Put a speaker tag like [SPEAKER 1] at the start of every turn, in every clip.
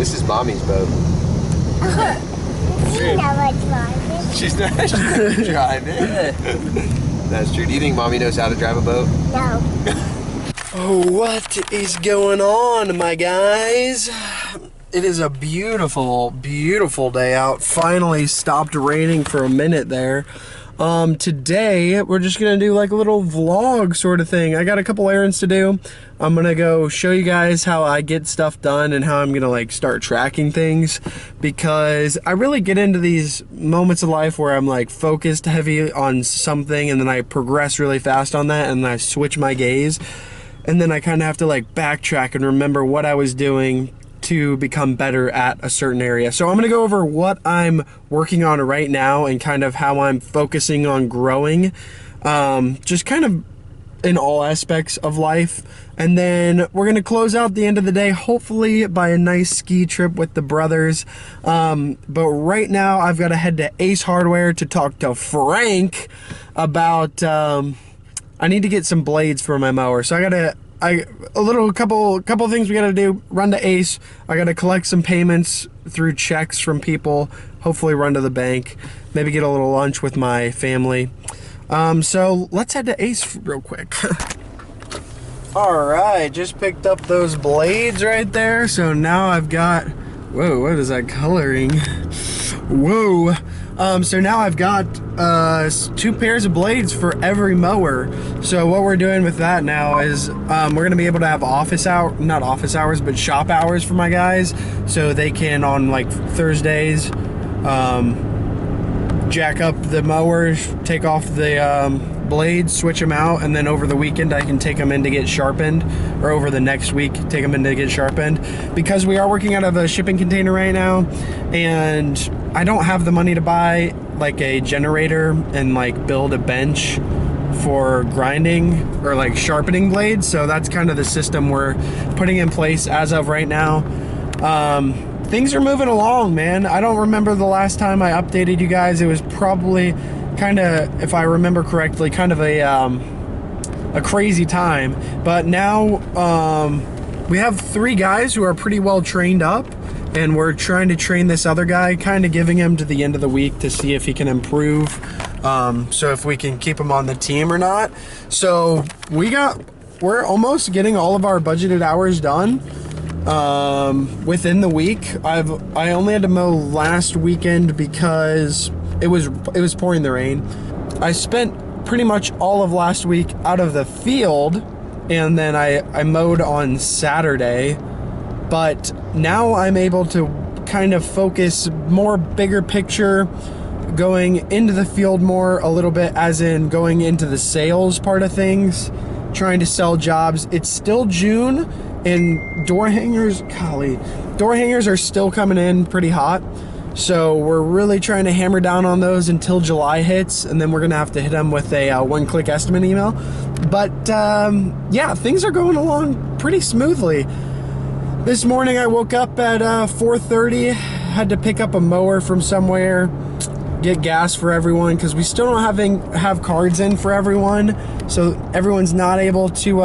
[SPEAKER 1] This is Mommy's boat.
[SPEAKER 2] She never drives it.
[SPEAKER 1] She's not driving. That's true. Do you think Mommy knows how to drive a boat?
[SPEAKER 2] No.
[SPEAKER 3] Oh, what is going on, my guys? It is a beautiful, beautiful day out. Finally stopped raining for a minute there. Today, we're just gonna do like a little vlog sort of thing. I got a couple errands to do. I'm gonna go show you guys how I get stuff done and how I'm gonna like start tracking things, because I really get into these moments of life where I'm like focused heavy on something and then I progress really fast on that and then I switch my gaze. And then I kind of have to like backtrack and remember what I was doing to become better at a certain area. So I'm gonna go over what I'm working on right now and kind of how I'm focusing on growing, just kind of in all aspects of life. And then we're gonna close out the end of the day, hopefully by a nice ski trip with the brothers. But right now I've gotta head to Ace Hardware to talk to Frank about, I need to get some blades for my mower. So a couple things we gotta do. Run to Ace. I gotta collect some payments through checks from people. Hopefully run to the bank. Maybe get a little lunch with my family. So let's head to Ace real quick. All right, just picked up those blades right there. So now I've got, whoa, what is that coloring? Whoa. So now I've got 2 pairs of blades for every mower. So what we're doing with that now is we're gonna be able to have not office hours, but shop hours for my guys. So they can, on like Thursdays, jack up the mowers, take off the blades, switch them out, and then over the weekend I can take them in to get sharpened, or over the next week take them in to get sharpened, because we are working out of a shipping container right now and I don't have the money to buy like a generator and like build a bench for grinding or like sharpening blades. So that's kind of the system we're putting in place as of right now. Things are moving along, man. I don't remember the last time I updated you guys. It was probably kind of, if I remember correctly, kind of a crazy time. But now we have 3 guys who are pretty well trained up, and we're trying to train this other guy, kind of giving him to the end of the week to see if he can improve. So if we can keep him on the team or not. So we're almost getting all of our budgeted hours done within the week. I only had to mow last weekend because it was pouring the rain. I spent pretty much all of last week out of the field, and then I mowed on Saturday. But now I'm able to kind of focus more bigger picture, going into the field more a little bit, as in going into the sales part of things, trying to sell jobs. It's still June and door hangers are still coming in pretty hot. So we're really trying to hammer down on those until July hits, and then we're gonna have to hit them with a one-click estimate email. But yeah, things are going along pretty smoothly. This morning I woke up at 4:30, had to pick up a mower from somewhere, get gas for everyone, because we still don't have cards in for everyone, so everyone's not able to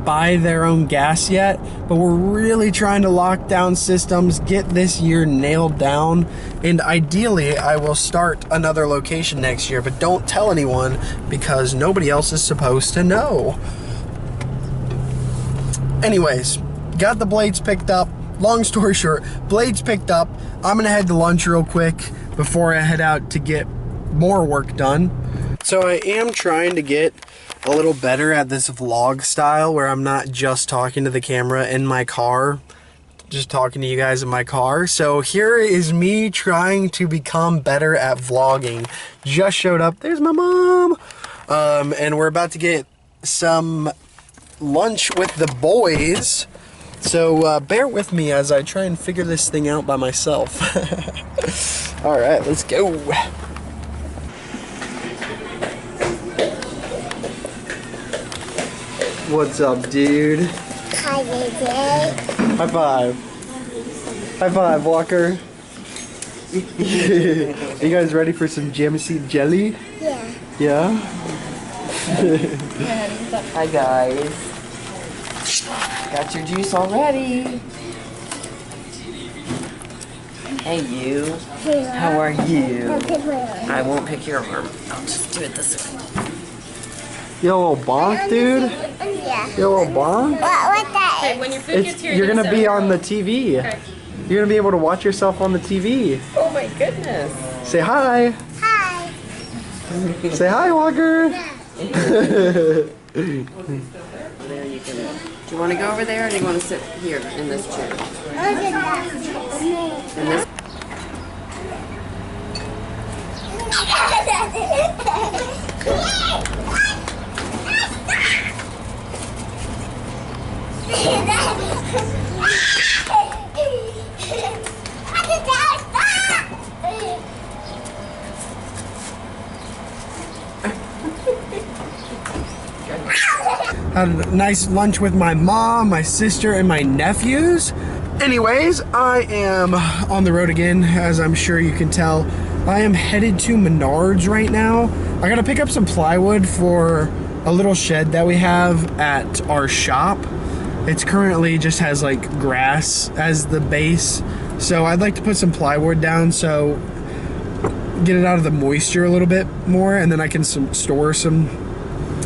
[SPEAKER 3] buy their own gas yet. But we're really trying to lock down systems, get this year nailed down, and ideally I will start another location next year, but don't tell anyone because nobody else is supposed to know. Anyways, got the blades picked up. Long story short, blades picked up. I'm gonna head to lunch real quick before I head out to get more work done. So I am trying to get a little better at this vlog style where I'm not just talking to the camera in my car, just talking to you guys in my car. So here is me trying to become better at vlogging. Just showed up. There's my mom. And we're about to get some lunch with the boys. So bear with me as I try and figure this thing out by myself. All right, let's go. What's up, dude?
[SPEAKER 2] Hi, Daddy.
[SPEAKER 3] High five. High five, Walker. Are you guys ready for some Jamesy jelly?
[SPEAKER 2] Yeah.
[SPEAKER 3] Yeah?
[SPEAKER 4] Hi guys. Got your juice already. Hey, you. How are you? I won't pick your arm. I'll just do it this way.
[SPEAKER 3] You a little bonk, dude?
[SPEAKER 2] Yeah.
[SPEAKER 3] You a little bonk?
[SPEAKER 2] What that?
[SPEAKER 5] Okay, when your food gets here,
[SPEAKER 3] You're gonna be on the
[SPEAKER 5] TV.
[SPEAKER 3] TV.
[SPEAKER 5] Okay.
[SPEAKER 3] You're gonna be able to watch yourself on the TV.
[SPEAKER 4] Oh my goodness.
[SPEAKER 3] Say hi.
[SPEAKER 2] Hi.
[SPEAKER 3] Say hi, Walker.
[SPEAKER 4] There you can. Do you want to go over there or do you want to sit here in this chair?
[SPEAKER 2] Look at that.
[SPEAKER 4] In this.
[SPEAKER 3] Had a nice lunch with my mom, my sister, and my nephews. Anyways, I am on the road again, as I'm sure you can tell. I am headed to Menards right now. I gotta pick up some plywood for a little shed that we have at our shop. It's currently just has like grass as the base. So I'd like to put some plywood down so get it out of the moisture a little bit more, and then I can store some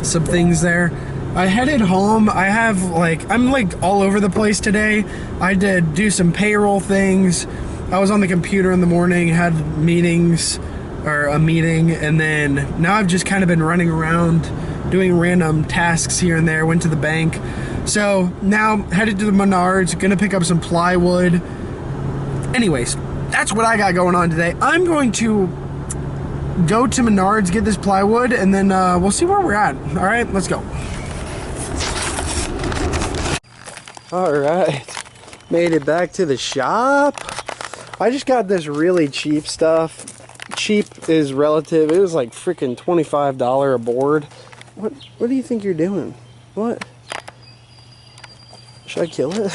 [SPEAKER 3] things there. I headed home. I'm like all over the place today. I did do some payroll things. I was on the computer in the morning, had meetings, or a meeting, and then now I've just kind of been running around doing random tasks here and there. Went to the bank. So now headed to the Menards, gonna pick up some plywood. Anyways, that's what I got going on today. I'm going to go to Menards, get this plywood, and then we'll see where we're at. All right, let's go. All right, made it back to the shop. I just got this really cheap stuff. Cheap is relative. It was like freaking $25 a board. What do you think you're doing? What? Should I kill it?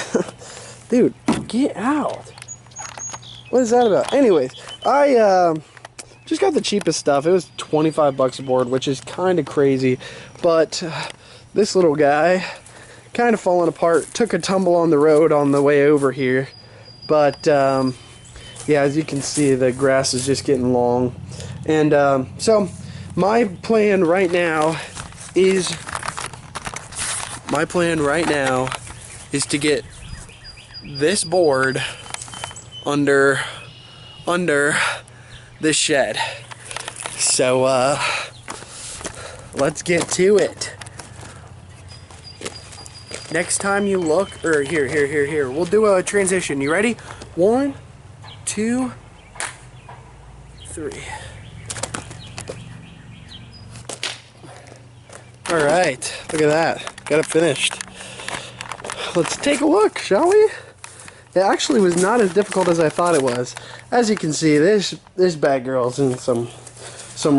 [SPEAKER 3] Dude, get out. What is that about? Anyways, I just got the cheapest stuff. It was 25 bucks a board, which is kind of crazy. But this little guy kind of falling apart. Took a tumble on the road on the way over here. But yeah, as you can see, the grass is just getting long. And so my plan right now is to get this board under this shed. So let's get to it. Next time you look, or here, we'll do a transition. You ready? 1, 2, 3. All right, look at that. Got it finished. Let's take a look, shall we? It actually was not as difficult as I thought it was. As you can see, this bad girl's in some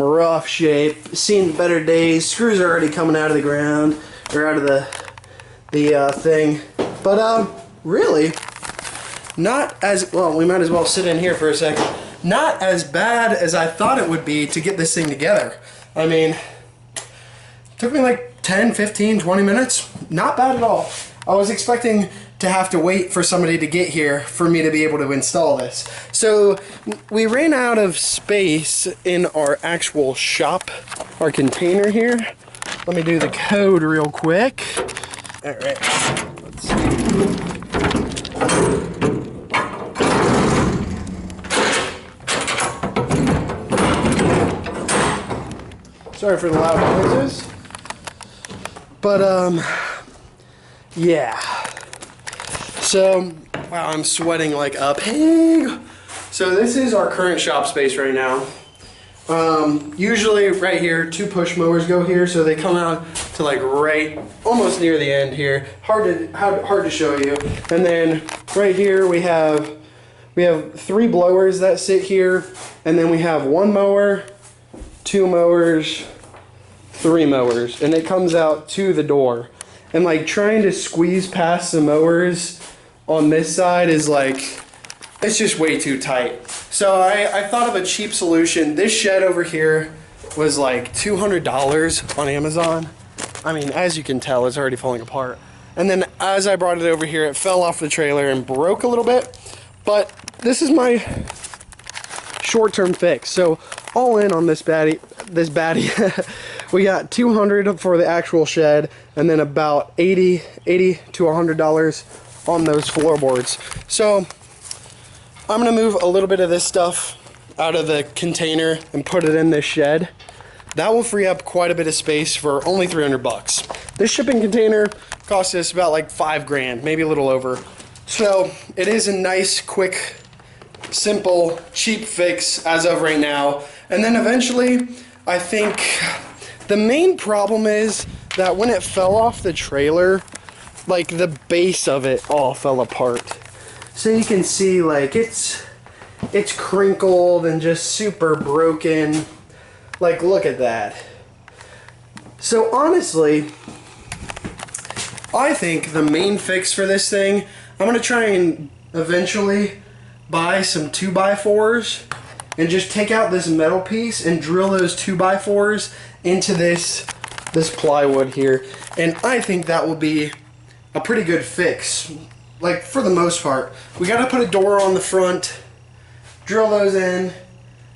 [SPEAKER 3] rough shape. Seen better days. Screws are already coming out of the ground, or out of the thing. But really, not as well. We might as well sit in here for a second. Not as bad as I thought it would be to get this thing together. I mean, it took me like 10, 15, 20 minutes. Not bad at all. I was expecting to have to wait for somebody to get here for me to be able to install this. So we ran out of space in our actual shop, our container here. Let me do the code real quick. All right, let's see. Sorry for the loud noises. But yeah. So, wow, I'm sweating like a pig. So this is our current shop space right now. Usually right here, 2 push mowers go here, so they come out to like right, almost near the end here. Hard to show you. And then right here we have 3 blowers that sit here, and then we have 1 mower, 2 mowers, 3 mowers, and it comes out to the door. And like trying to squeeze past the mowers on this side is like, it's just way too tight. So I thought of a cheap solution. This shed over here was like $200 on Amazon. I mean, as you can tell, it's already falling apart. And then as I brought it over here, it fell off the trailer and broke a little bit. But this is my short-term fix. So all in on this baddie, we got $200 for the actual shed, and then about $80 to $100 on those floorboards. So I'm gonna move a little bit of this stuff out of the container and put it in this shed. That will free up quite a bit of space for only 300 bucks. This shipping container cost us about like 5 grand, maybe a little over. So it is a nice, quick, simple, cheap fix as of right now. And then eventually, I think the main problem is that when it fell off the trailer, like the base of it all fell apart. So you can see like it's crinkled and just super broken. Like, look at that. So honestly, I think the main fix for this thing, I'm gonna try and eventually buy some 2x4s and just take out this metal piece and drill those 2x4s into this plywood here. And I think that will be a pretty good fix. Like, for the most part. We gotta put a door on the front, drill those in,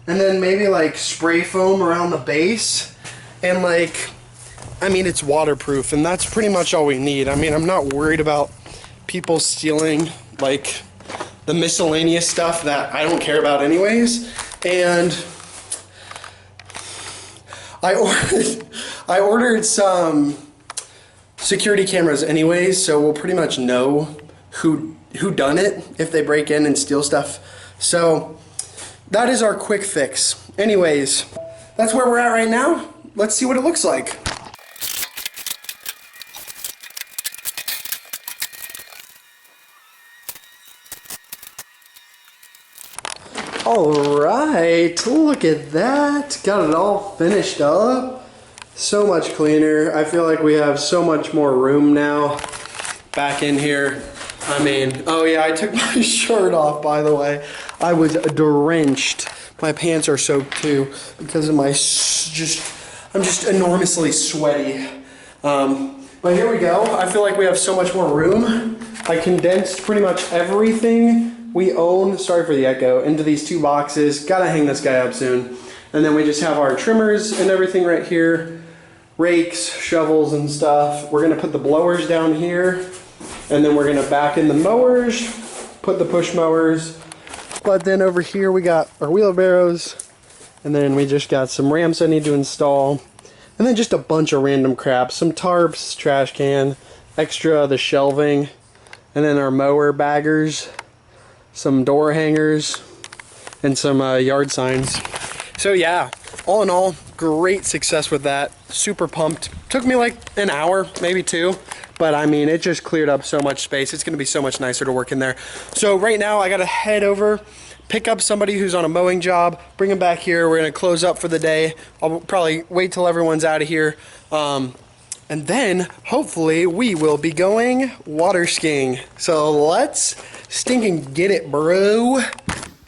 [SPEAKER 3] and then maybe like spray foam around the base. And like, I mean, it's waterproof, and that's pretty much all we need. I mean, I'm not worried about people stealing like the miscellaneous stuff that I don't care about anyways. And I ordered some security cameras anyways, so we'll pretty much know who done it if they break in and steal stuff. So that is our quick fix. Anyways, that's where we're at right now. Let's see what it looks like. All right, look at that. Got it all finished up. So much cleaner. I feel like we have so much more room now back in here. I mean, oh yeah, I took my shirt off, by the way. I was drenched. My pants are soaked too because of my I'm just enormously sweaty. But here we go. I feel like we have so much more room. I condensed pretty much everything we own, sorry for the echo, into these 2 boxes. Gotta hang this guy up soon. And then we just have our trimmers and everything right here. Rakes, shovels and stuff. We're gonna put the blowers down here. And then we're gonna back in the mowers, put the push mowers. But then over here we got our wheelbarrows. And then we just got some ramps I need to install. And then just a bunch of random crap. Some tarps, trash can, extra the shelving. And then our mower baggers, some door hangers, and some yard signs. So yeah, all in all, great success with that. Super pumped. Took me like an hour, maybe 2. But I mean, it just cleared up so much space. It's gonna be so much nicer to work in there. So right now I gotta head over, pick up somebody who's on a mowing job, bring them back here. We're gonna close up for the day. I'll probably wait till everyone's out of here. And then hopefully we will be going water skiing. So let's stinking get it, bro.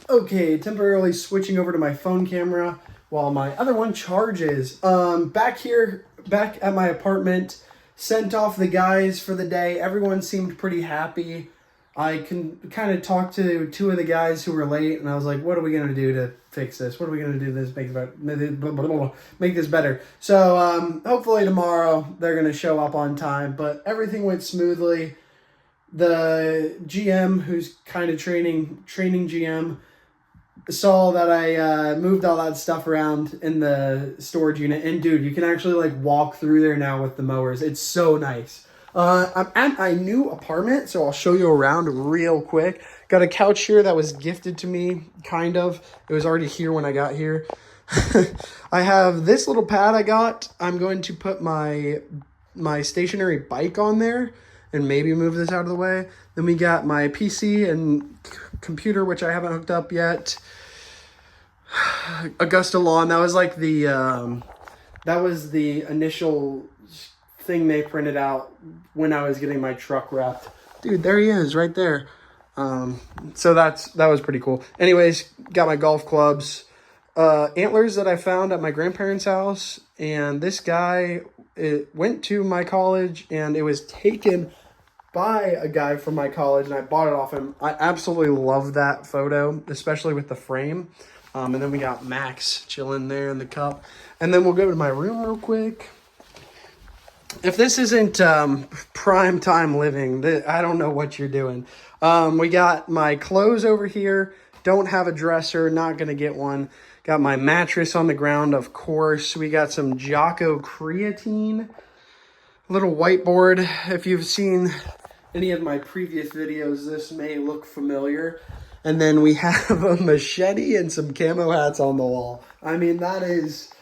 [SPEAKER 3] Okay, temporarily switching over to my phone camera while my other one charges. Back at my apartment, sent off the guys for the day. Everyone seemed pretty happy. I can kind of talk to 2 of the guys who were late, and I was like, what are we going to do to fix this? What are we going to do to make this better? So hopefully tomorrow they're going to show up on time, but everything went smoothly. The GM, who's kind of training GM, saw that I moved all that stuff around in the storage unit, and dude, you can actually like walk through there now with the mowers. It's so nice. I'm at my new apartment, so I'll show you around real quick. Got a couch here that was gifted to me, kind of. It was already here when I got here. I have this little pad I got. I'm going to put my stationary bike on there and maybe move this out of the way. Then we got my PC and computer, which I haven't hooked up yet. Augusta Lawn, that was like the initial thing they printed out when I was getting my truck wrapped. Dude, there he is right there. So that was pretty cool. Anyways, got my golf clubs, antlers that I found at my grandparents' house, and this guy went to my college and it was taken by a guy from my college, and I bought it off him. I absolutely love that photo, especially with the frame. And then we got Max chilling there in the cup. And then we'll go to my room real quick. If this isn't prime time living, I don't know what you're doing. We got my clothes over here. Don't have a dresser, not going to get one. Got my mattress on the ground, of course. We got some Jocko creatine. Little whiteboard. If you've seen any of my previous videos, this may look familiar. And then we have a machete and some camo hats on the wall. I mean, that is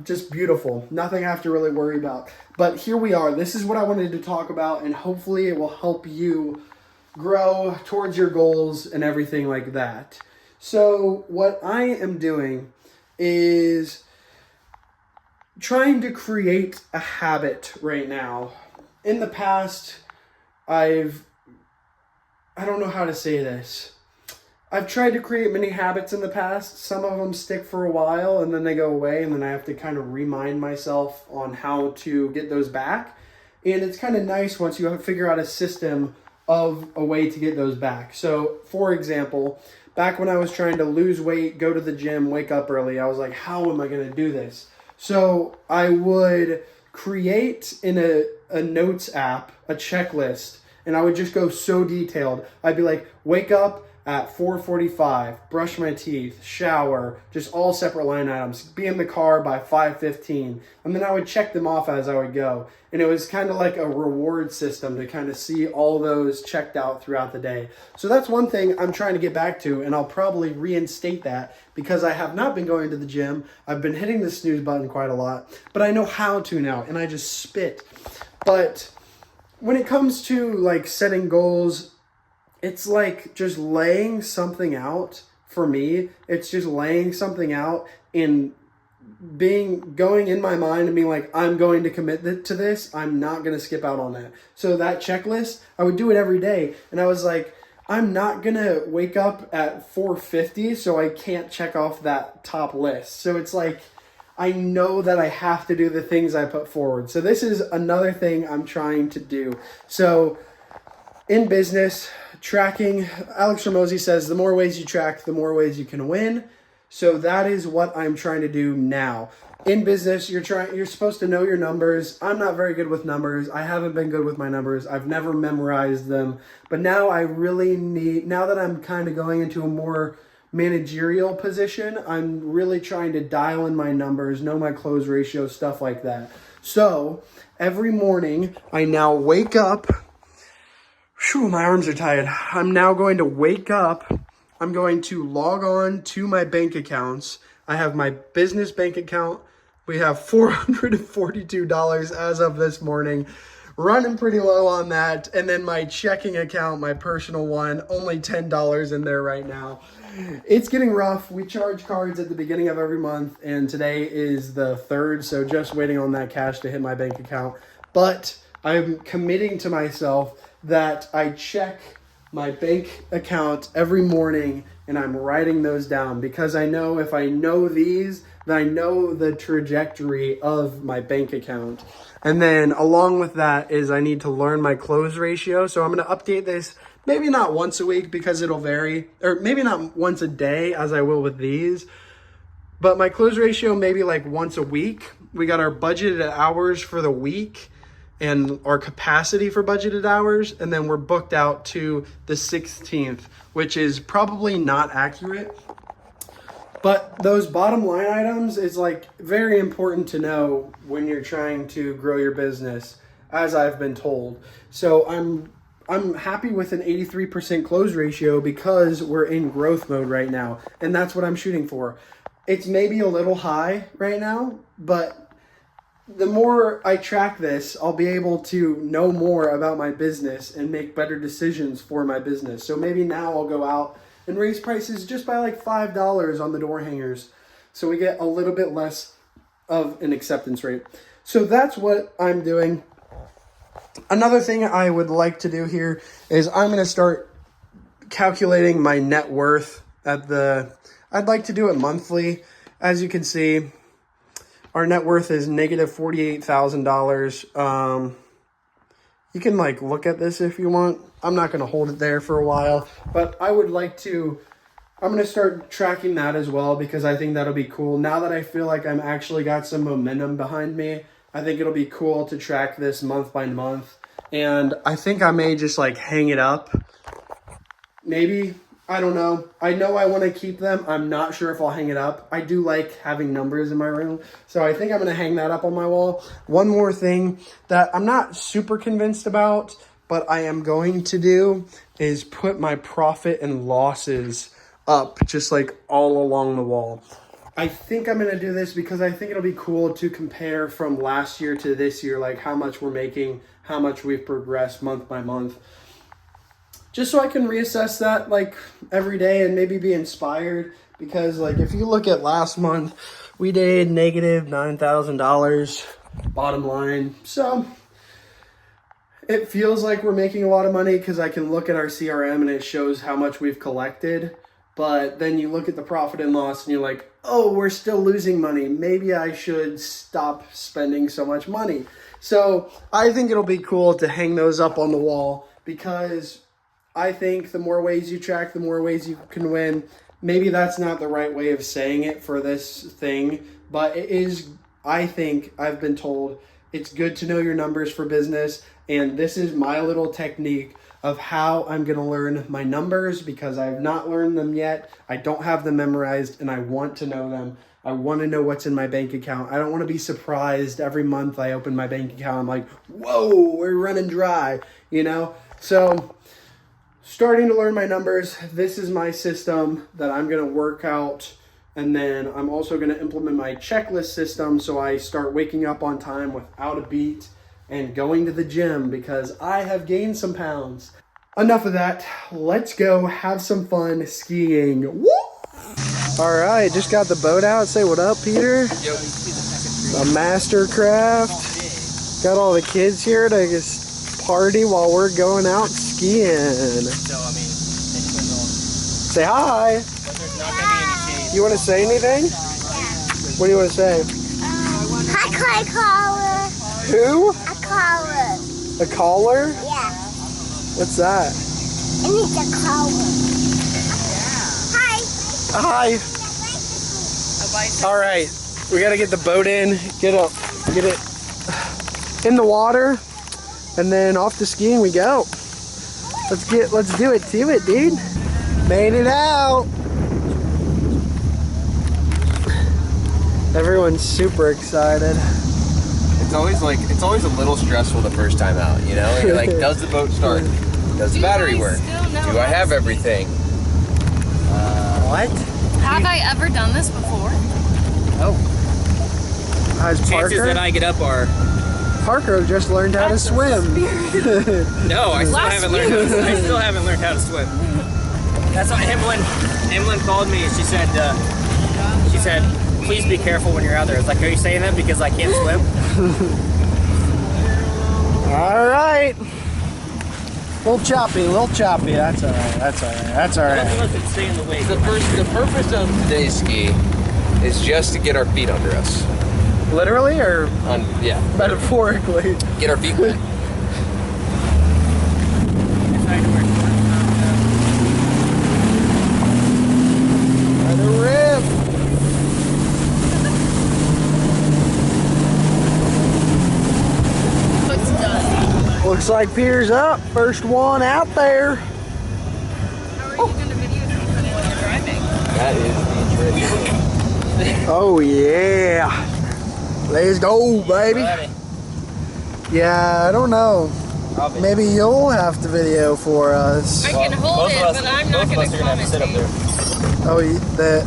[SPEAKER 3] just beautiful. Nothing I have to really worry about. But here we are. This is what I wanted to talk about, and hopefully it will help you grow towards your goals and everything like that. So what I am doing is trying to create a habit right now. In the past, I don't know how to say this. I've tried to create many habits in the past. Some of them stick for a while and then they go away, and then I have to kind of remind myself on how to get those back. And it's kind of nice once you figure out a system of a way to get those back. So, for example, back when I was trying to lose weight, go to the gym, wake up early, I was like, how am I going to do this? So I would create in a notes app a checklist, and I would just go so detailed. I'd be like, wake up at 4:45, brush my teeth, shower, just all separate line items, be in the car by 5:15, and then I would check them off as I would go. And it was kind of like a reward system to kind of see all those checked out throughout the day. So that's one thing I'm trying to get back to, and I'll probably reinstate that because I have not been going to the gym. I've been hitting the snooze button quite a lot, but I know how to now, and I just spit. But when it comes to like setting goals, it's like just laying something out. For me, it's just laying something out and going in my mind and being like, I'm going to commit to this. I'm not going to skip out on that. So that checklist, I would do it every day. And I was like, I'm not going to wake up at 4:50, so I can't check off that top list. So it's like, I know that I have to do the things I put forward. So this is another thing I'm trying to do. So in business, tracking, Alex Hormozi says, the more ways you track, the more ways you can win. So that is what I'm trying to do now. In business, you're supposed to know your numbers. I'm not very good with numbers. I haven't been good with my numbers. I've never memorized them. But now I really now that I'm kind of going into a more managerial position, I'm really trying to dial in my numbers, know my close ratio, stuff like that. So every morning I now wake up. Whew, my arms are tired. I'm now going to wake up. I'm going to log on to my bank accounts. I have my business bank account. We have $442 as of this morning. Running pretty low on that. And then my checking account, my personal one, only $10 in there right now. It's getting rough. We charge cards at the beginning of every month, and today is the 3rd, so just waiting on that cash to hit my bank account. But I'm committing to myself that I check my bank account every morning, and I'm writing those down because I know if I know these, then I know the trajectory of my bank account. And then along with that is I need to learn my close ratio. So I'm going to update this, maybe not once a week because it'll vary, or maybe not once a day as I will with these, but my close ratio maybe like once a week. We got our budgeted hours for the week and our capacity for budgeted hours, and then we're booked out to the 16th, which is probably not accurate. But those bottom line items is like very important to know when you're trying to grow your business, as I've been told. So I'm happy with an 83% close ratio because we're in growth mode right now, and that's what I'm shooting for. It's maybe a little high right now, but the more I track this, I'll be able to know more about my business and make better decisions for my business. So maybe now I'll go out and raise prices just by like $5 on the door hangers, so we get a little bit less of an acceptance rate. So that's what I'm doing. Another thing I would like to do here is I'm going to start calculating my net worth I'd like to do it monthly. As you can see, our net worth is negative $48,000. You can like look at this if you want. I'm not going to hold it there for a while, but I would like to, I'm going to start tracking that as well because I think that'll be cool. Now that I feel like I'm actually got some momentum behind me, I think it'll be cool to track this month by month. And I think I may just like hang it up. Maybe, I don't know. I know I want to keep them. I'm not sure if I'll hang it up. I do like having numbers in my room. So I think I'm going to hang that up on my wall. One more thing that I'm not super convinced about, but I am going to do is put my profit and losses up just like all along the wall. I think I'm going to do this because I think it'll be cool to compare from last year to this year, like how much we're making, how much we've progressed month by month. Just so I can reassess that like every day and maybe be inspired. Because like if you look at last month, we did negative $9,000 bottom line. So it feels like we're making a lot of money because I can look at our CRM and it shows how much we've collected. But then you look at the profit and loss and you're like, oh, we're still losing money. Maybe I should stop spending so much money. So I think it'll be cool to hang those up on the wall because I think the more ways you track, the more ways you can win. Maybe that's not the right way of saying it for this thing, but it is, I think, I've been told, it's good to know your numbers for business, and this is my little technique of how I'm going to learn my numbers because I have not learned them yet. I don't have them memorized, and I want to know them. I want to know what's in my bank account. I don't want to be surprised every month I open my bank account. I'm like, whoa, we're running dry, you know? So starting to learn my numbers. This is my system that I'm going to work out. And then I'm also going to implement my checklist system so I start waking up on time without a beat and going to the gym because I have gained some pounds. Enough of that. Let's go have some fun skiing. Woo! All right, just got the boat out. Say what up, Peter.
[SPEAKER 1] Yep.
[SPEAKER 3] A Mastercraft. Got all the kids here to just party while we're going out skiing.
[SPEAKER 5] So, I mean,
[SPEAKER 3] Say hi.
[SPEAKER 5] but there's not going to be any shade.
[SPEAKER 3] You want to say anything? What do you want to say?
[SPEAKER 2] Hi, caller.
[SPEAKER 3] Who?
[SPEAKER 2] A caller.
[SPEAKER 3] A caller?
[SPEAKER 2] Yeah.
[SPEAKER 3] What's that?
[SPEAKER 2] I need a caller. Hi.
[SPEAKER 3] Hi. All right, we gotta get the boat in, get it in the water, and then off to skiing we go. Let's do it to it, dude. Made it out. Everyone's super excited.
[SPEAKER 1] It's always a little stressful the first time out, you know? You're like, does the boat start? Does the battery work? Do I have everything?
[SPEAKER 3] What?
[SPEAKER 6] Have I ever done this before?
[SPEAKER 3] Oh. How's
[SPEAKER 5] Chances
[SPEAKER 3] Parker?
[SPEAKER 5] that I get up are
[SPEAKER 3] Parker just learned how to swim.
[SPEAKER 5] no. I still haven't learned how to swim. That's why Emlyn called me and she said, please be careful when you're out there. It's like, are you saying that because I can't swim?
[SPEAKER 3] All right. Little choppy. That's all right.
[SPEAKER 5] Unless it's stay in the way.
[SPEAKER 1] The purpose of today's ski is just to get our feet under us.
[SPEAKER 3] Literally or
[SPEAKER 1] Yeah.
[SPEAKER 3] metaphorically?
[SPEAKER 1] Get our feet wet.
[SPEAKER 3] Let it rip.
[SPEAKER 6] Looks done.
[SPEAKER 3] Looks like Peter's up. First one out there.
[SPEAKER 6] How are you going to videotape it when you're driving?
[SPEAKER 1] That is the trick.
[SPEAKER 3] Oh yeah. Let's go, baby. Yeah, I don't know. Maybe you'll have to video for us.
[SPEAKER 6] I can hold it, but I'm not going to commentate.
[SPEAKER 3] Oh, that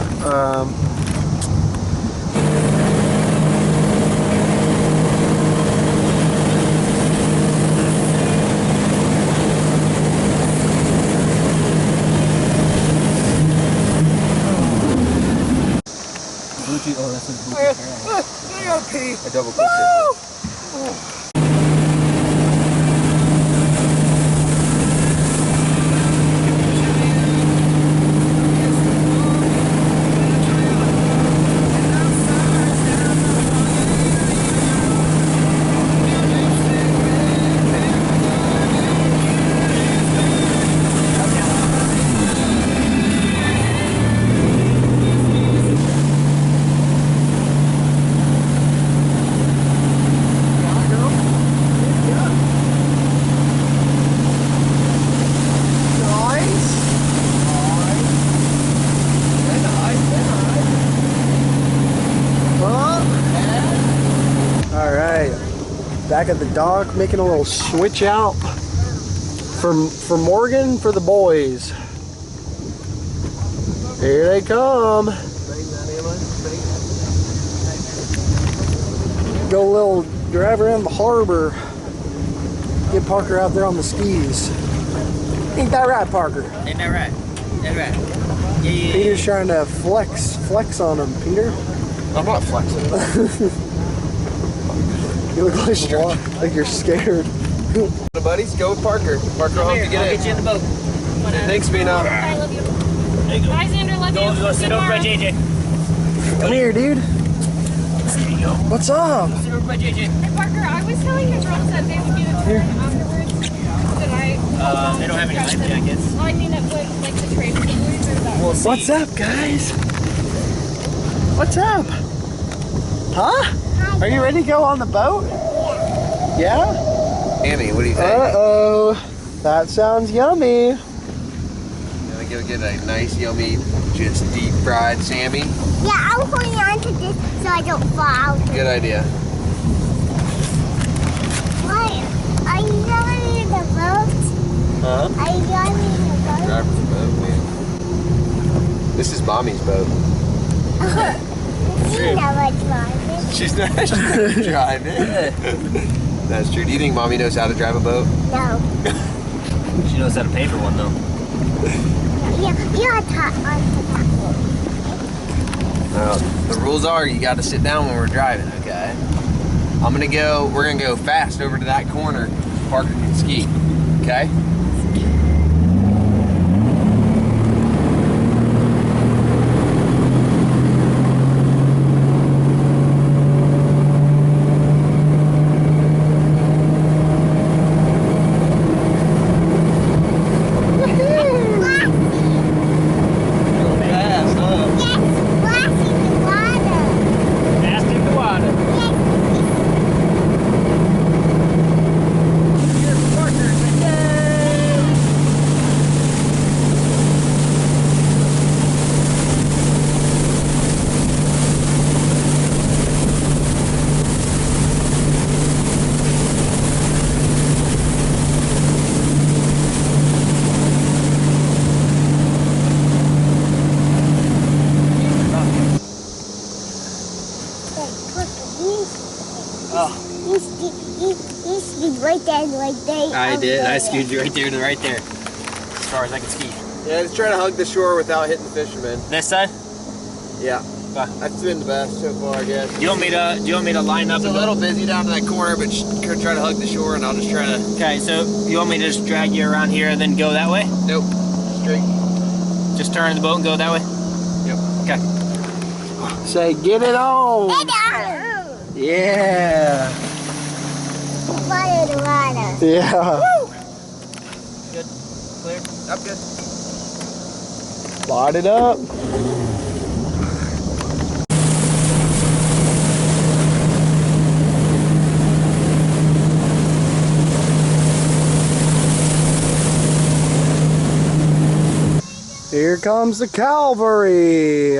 [SPEAKER 5] Oh, that's a Bluetooth.
[SPEAKER 3] I gotta pee.
[SPEAKER 1] I double clicked it.
[SPEAKER 3] Back at the dock, making a little switch out for Morgan, for the boys. Here they come. Go a little drive around the harbor. Get Parker out there on the skis. Ain't that right, Parker?
[SPEAKER 5] Ain't that right? That's right. Yeah.
[SPEAKER 3] Peter's trying to flex on him, Peter.
[SPEAKER 1] I'm not flexing.
[SPEAKER 3] You look like you're scared.
[SPEAKER 1] The buddies, go with Parker. Parker will help you get
[SPEAKER 5] I'll
[SPEAKER 1] in.
[SPEAKER 5] get you in the boat.
[SPEAKER 1] Thanks, Mina.
[SPEAKER 6] I love you.
[SPEAKER 5] There you go.
[SPEAKER 6] Bye, Xander. Love you.
[SPEAKER 5] Go sit over by JJ.
[SPEAKER 3] Come here, dude.
[SPEAKER 5] There you go.
[SPEAKER 3] What's up?
[SPEAKER 5] Sit over by JJ.
[SPEAKER 6] Hey, Parker, I was telling the girls that they would get a tour afterwards. Did I?
[SPEAKER 5] They don't have any life jackets.
[SPEAKER 6] Well, I mean, it would, like the trade with the boys or that.
[SPEAKER 5] We'll see.
[SPEAKER 3] What's up, guys? What's up? Huh? Are you ready to go on the boat? Yeah?
[SPEAKER 1] Amy, what do you think?
[SPEAKER 3] Uh-oh. That sounds yummy.
[SPEAKER 1] Gonna go get a nice, yummy, just deep fried Sammy.
[SPEAKER 2] Yeah, I'm holding on to this so I don't fall.
[SPEAKER 1] Good idea.
[SPEAKER 2] Why? Are you going in the boat?
[SPEAKER 1] Huh?
[SPEAKER 2] Are you going in the boat?
[SPEAKER 1] Driver's boat, man. This is Mommy's boat.
[SPEAKER 2] You never drive it.
[SPEAKER 1] She's not driving. That's true. Do you think Mommy knows how to drive a boat?
[SPEAKER 2] No.
[SPEAKER 5] She knows how to pay for one though.
[SPEAKER 2] You're taught on
[SPEAKER 1] The rules are you got to sit down when we're driving, okay? We're gonna go fast over to that corner. Parker can ski, okay?
[SPEAKER 5] Fast in the water.
[SPEAKER 2] You ski right there.
[SPEAKER 5] I did. I skied you right there to right there. As far as I can ski.
[SPEAKER 1] Yeah, just try to hug the shore without hitting the fishermen.
[SPEAKER 5] This side?
[SPEAKER 1] Yeah. That's been the best so far, I guess.
[SPEAKER 5] Do you want me to line up?
[SPEAKER 1] It's a little busy down to that corner, but try to hug the shore, and I'll just try to.
[SPEAKER 5] Okay, so you want me to just drag you around here and then go that way?
[SPEAKER 1] Nope. Straight.
[SPEAKER 5] Just turn the boat and go that way?
[SPEAKER 1] Yep.
[SPEAKER 5] Okay.
[SPEAKER 3] Say, get it on. Yeah.
[SPEAKER 2] Water.
[SPEAKER 3] Yeah.
[SPEAKER 5] Good. Clear?
[SPEAKER 1] I'm good.
[SPEAKER 3] Light it up. Here comes the cavalry.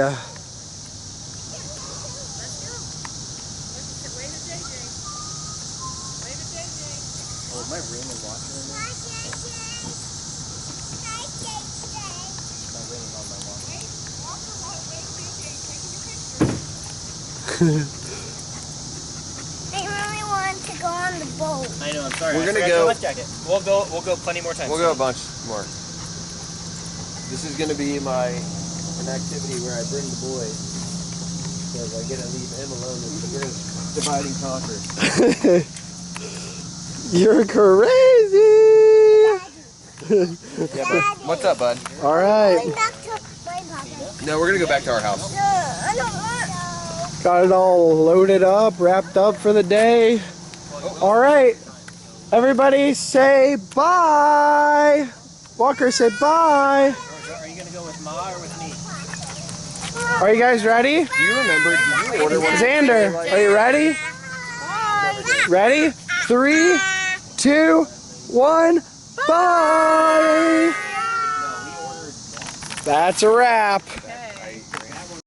[SPEAKER 2] They really want to go on the boat.
[SPEAKER 5] I know, I'm sorry.
[SPEAKER 1] We're
[SPEAKER 5] I
[SPEAKER 1] gonna
[SPEAKER 5] forgot
[SPEAKER 1] go-
[SPEAKER 5] your life jacket. We'll go plenty more times.
[SPEAKER 1] We'll go a bunch more. This is gonna be an activity where I bring the boys. Because I get to leave him alone with the group. Divide and conquer.
[SPEAKER 3] You're crazy.
[SPEAKER 1] Yeah, but what's up, bud?
[SPEAKER 3] All right.
[SPEAKER 2] Going back to my papa.
[SPEAKER 1] No, we're gonna go back to our house.
[SPEAKER 2] No, I don't want.
[SPEAKER 3] Got it all loaded up, wrapped up for the day. All right. Everybody say bye. Walker, say bye.
[SPEAKER 5] Are you gonna go with Ma or with me?
[SPEAKER 3] Are you guys ready?
[SPEAKER 1] Do you remember? Did you order one?
[SPEAKER 3] Xander, are you ready? Ready? 3, 2, 1, bye. That's a wrap.